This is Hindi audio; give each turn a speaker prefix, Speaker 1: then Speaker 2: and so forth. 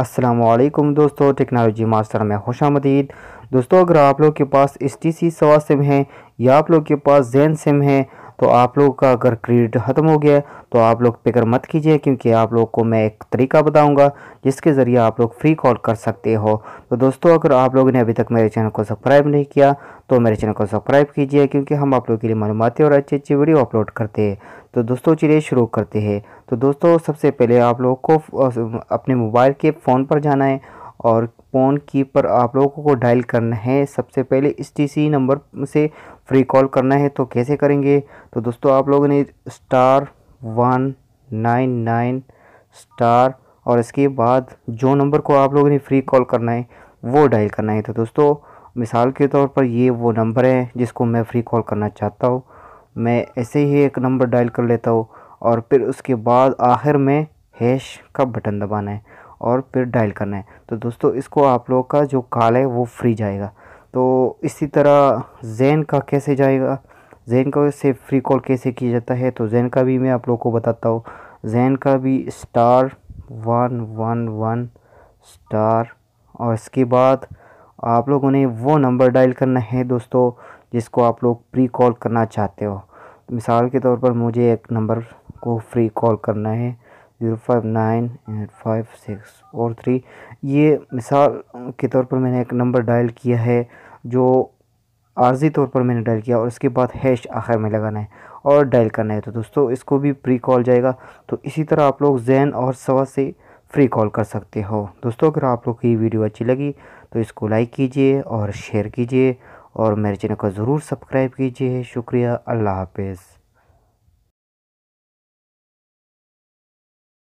Speaker 1: अस्सलामुअलैकुम दोस्तों, टेक्नोलॉजी मास्टर में खुशामदीद। दोस्तों, अगर आप लोग के पास HTC सवा सिम है या आप लोग के पास जैन सिम है तो आप लोग का अगर क्रेडिट ख़त्म हो गया तो आप लोग फिक्र मत कीजिए, क्योंकि आप लोग को मैं एक तरीका बताऊंगा जिसके ज़रिए आप लोग फ्री कॉल कर सकते हो। तो दोस्तों, अगर आप लोगों ने अभी तक मेरे चैनल को सब्सक्राइब नहीं किया तो मेरे चैनल को सब्सक्राइब कीजिए, क्योंकि हम आप लोगों के लिए मालूमाती और अच्छी अच्छी वीडियो अपलोड करते हैं। तो दोस्तों, चलिए शुरू करते हैं। तो दोस्तों, सबसे पहले आप लोग को अपने मोबाइल के फ़ोन पर जाना है और फ़ोन की पर आप लोगों को डायल करना है। सबसे पहले HTC नंबर से फ्री कॉल करना है। तो कैसे करेंगे? तो दोस्तों, आप लोगों ने *199 स्टार और इसके बाद जो नंबर को आप लोगों ने फ्री कॉल करना है वो डायल करना है। तो दोस्तों, मिसाल के तौर पर ये वो नंबर है जिसको मैं फ्री कॉल करना चाहता हूँ। मैं ऐसे ही एक नंबर डायल कर लेता हूँ और फिर उसके बाद आखिर में हैश का बटन दबाना है और फिर डायल करना है। तो दोस्तों, इसको आप लोग का जो कॉल है वो फ्री जाएगा। तो इसी तरह जैन का कैसे जाएगा, जैन का से फ्री कॉल कैसे किया जाता है, तो जैन का भी मैं आप लोग को बताता हूँ। जैन का भी *111 स्टार और इसके बाद आप लोगों ने वो नंबर डायल करना है दोस्तों जिसको आप लोग फ्री कॉल करना चाहते हो। मिसाल के तौर पर मुझे एक नंबर को फ्री कॉल करना है 05985 और 3। ये मिसाल के तौर पर मैंने एक नंबर डायल किया है जो आर्जी तौर पर मैंने डायल किया और उसके बाद हैश आखिर में लगाना है और डायल करना है। तो दोस्तों, इसको भी फ्री कॉल जाएगा। तो इसी तरह आप लोग जैन और सवा से फ्री कॉल कर सकते हो। दोस्तों, अगर आप लोग की वीडियो अच्छी लगी तो इसको लाइक कीजिए और शेयर कीजिए और मेरे चैनल को ज़रूर सब्सक्राइब कीजिए। शुक्रिया। अल्लाह हाफिज़।